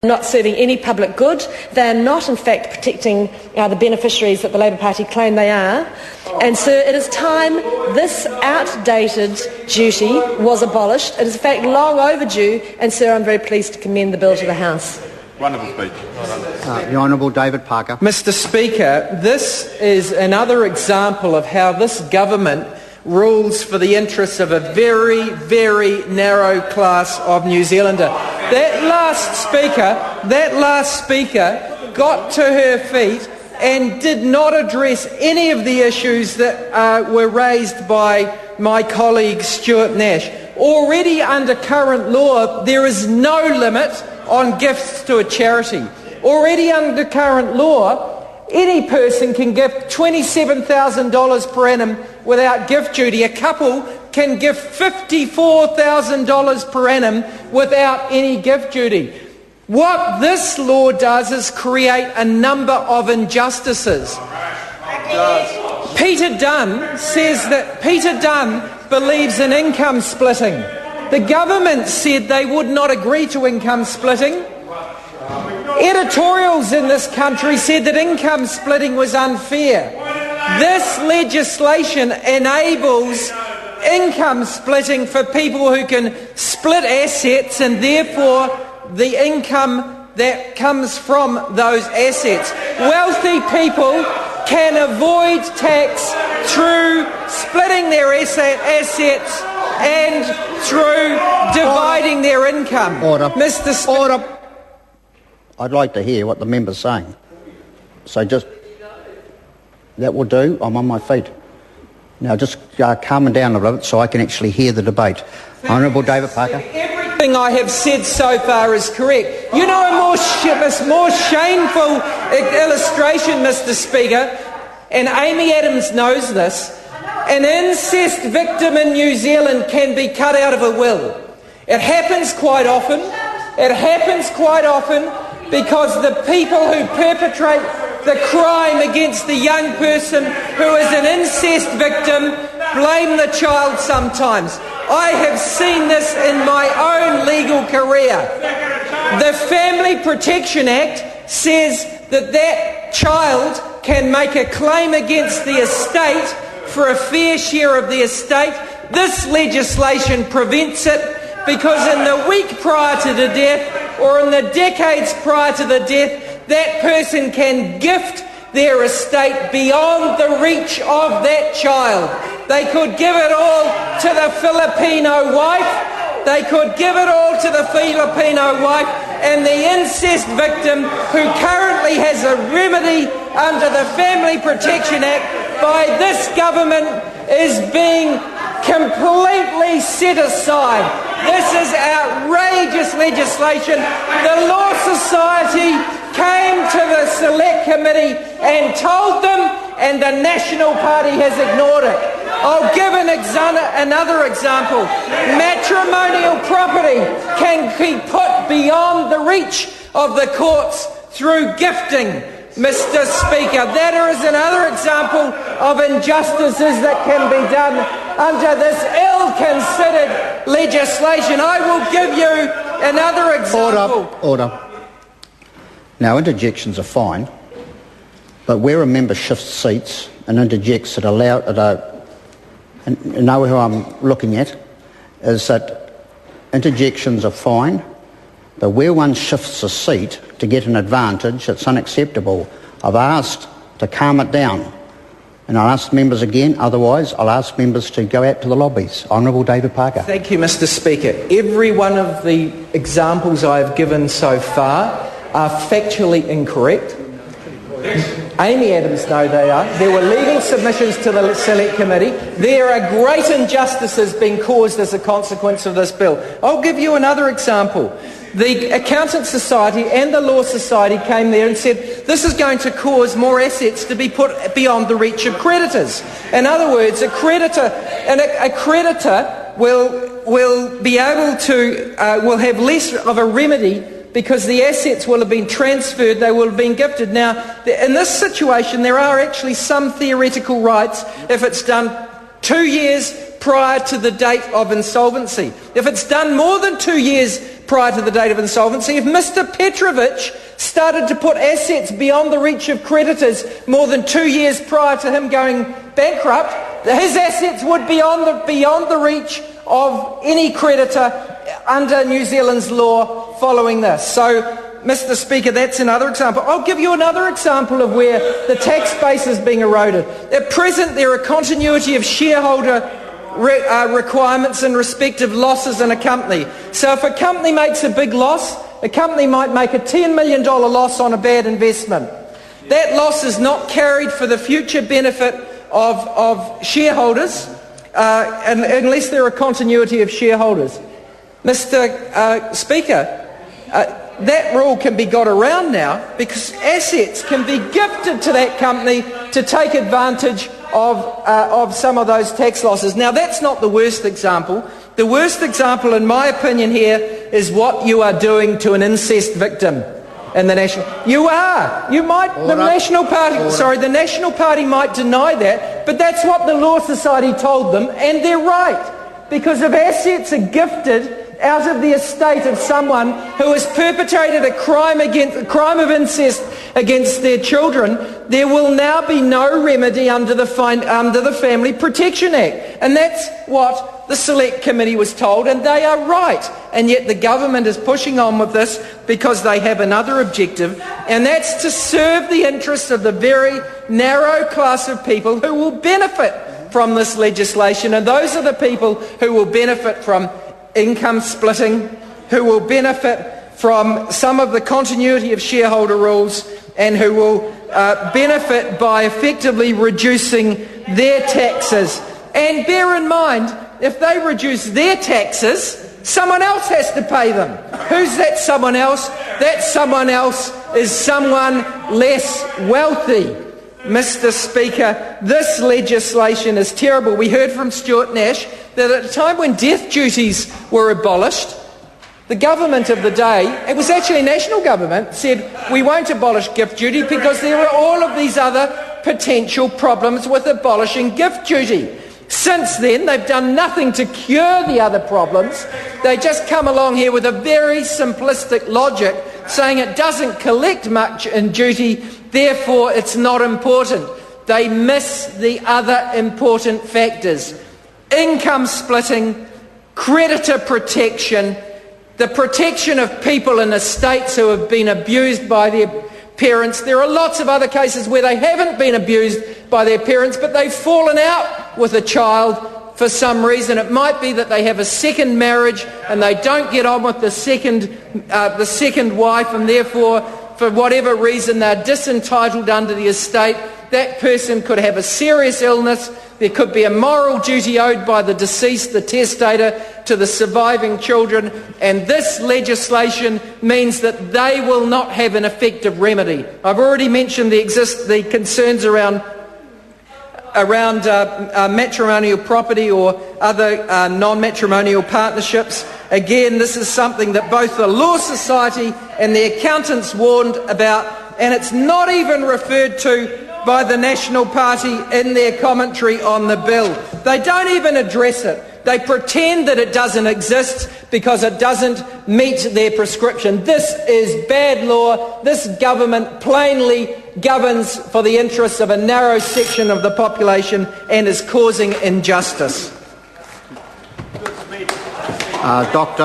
not serving any public good. They are not, in fact, protecting the beneficiaries that the Labour Party claim they are. And so it is time this outdated duty was abolished. It is, in fact, long overdue, and, sir, I'm very pleased to commend the bill to the House. Wonderful speech. The Honourable David Parker. Mr Speaker, this is another example of how this government rules for the interests of a very, very narrow class of New Zealander. That last speaker got to her feet and did not address any of the issues that were raised by my colleague Stuart Nash. Already under current law, there is no limit on gifts to a charity. Already under current law, any person can gift $27,000 per annum without gift duty. A couple can gift $54,000 per annum without any gift duty. What this law does is create a number of injustices. Peter Dunn says that Peter Dunn believes in income splitting. The government said they would not agree to income splitting. Editorials in this country said that income splitting was unfair. This legislation enables income splitting for people who can split assets, and therefore the income that comes from those assets. Wealthy people can avoid tax through splitting their assets and through dividing their income. Order. Mr. Speaker. Order. I'd like to hear what the member's saying. So just, that will do. I'm on my feet. Now just calm down a little bit so I can actually hear the debate. Honourable David Parker. Everything I have said so far is correct. You know a more shameful illustration, Mr. Speaker, and Amy Adams knows this. An incest victim in New Zealand can be cut out of a will. It happens quite often. It happens quite often because the people who perpetrate the crime against the young person who is an incest victim blame the child sometimes. I have seen this in my own legal career. The Family Protection Act says that that child can make a claim against the estate for a fair share of the estate. This legislation prevents it because in the week prior to the death or in the decades prior to the death, that person can gift their estate beyond the reach of that child. They could give it all to the Filipino wife. They could give it all to the Filipino wife, and the incest victim who currently has a remedy under the Family Protection Act by this government is being completely set aside. This is outrageous legislation. The Law Society came to the Select Committee and told them, and the National Party has ignored it. I'll give another example. Matrimonial property can be put beyond the reach of the courts through gifting, Mr. Speaker. That is another example of injustices that can be done under this ill-considered legislation. I will give you another example. Order. Now, interjections are fine, but where a member shifts seats and interjects and know who I'm looking at, is that interjections are fine, but where one shifts a seat to get an advantage, it's unacceptable. I've asked to calm it down, and I'll ask members again, otherwise I'll ask members to go out to the lobbies. Honourable David Parker. Thank you, Mr. Speaker. Every one of the examples I have given so far are factually incorrect. Amy Adams know they are. There were legal submissions to the Select Committee. There are great injustices being caused as a consequence of this bill. I'll give you another example. The Accountant Society and the Law Society came there and said this is going to cause more assets to be put beyond the reach of creditors. In other words, a creditor will be able to will have less of a remedy because the assets will have been transferred, they will have been gifted. Now, in this situation, there are actually some theoretical rights if it's done 2 years prior to the date of insolvency. If it's done more than 2 years prior to the date of insolvency. If Mr Petrovich started to put assets beyond the reach of creditors more than 2 years prior to him going bankrupt, his assets would be beyond the reach of any creditor under New Zealand's law following this. So, Mr Speaker, that's another example. I'll give you another example of where the tax base is being eroded. At present, there are continuity of shareholder requirements in respect of losses in a company. So if a company makes a big loss, a company might make a $10 million loss on a bad investment. That loss is not carried for the future benefit of shareholders unless there are continuity of shareholders. Mr Speaker, that rule can be got around now because assets can be gifted to that company to take advantage of some of those tax losses. Now, that's not the worst example. The worst example, in my opinion, here is what you are doing to an incest victim in the National. You are. You might. The National Party. Sorry, the National Party might deny that, but that's what the Law Society told them, and they're right. Because if assets are gifted out of the estate of someone who has perpetrated a crime of incest against their children, there will now be no remedy under the Family Protection Act. And that's what the Select Committee was told, and they are right. And yet the government is pushing on with this because they have another objective, and that's to serve the interests of the very narrow class of people who will benefit from this legislation. And those are the people who will benefit from income splitting, who will benefit from some of the continuity of shareholder rules, and who will benefit by effectively reducing their taxes. And bear in mind, if they reduce their taxes, someone else has to pay them. Who's that someone else? That someone else is someone less wealthy. Mr Speaker, this legislation is terrible. We heard from Stuart Nash that at a time when death duties were abolished, the government of the day, it was actually national government, said we won't abolish gift duty because there are all of these other potential problems with abolishing gift duty. Since then, they've done nothing to cure the other problems. They just come along here with a very simplistic logic saying it doesn't collect much in duty, therefore it's not important. They miss the other important factors: income splitting, creditor protection, the protection of people in estates who have been abused by their parents. There are lots of other cases where they haven't been abused by their parents, but they've fallen out with a child for some reason. It might be that they have a second marriage and they don't get on with the second wife, and therefore, for whatever reason, they're disentitled under the estate. That person could have a serious illness. There could be a moral duty owed by the deceased, the testator, to the surviving children, and this legislation means that they will not have an effective remedy. I've already mentioned the concerns around matrimonial property or other non-matrimonial partnerships. Again, this is something that both the Law Society and the accountants warned about, and it's not even referred to by the National Party in their commentary on the bill. They don't even address it. They pretend that it doesn't exist because it doesn't meet their prescription. This is bad law. This government plainly governs for the interests of a narrow section of the population and is causing injustice. Dr.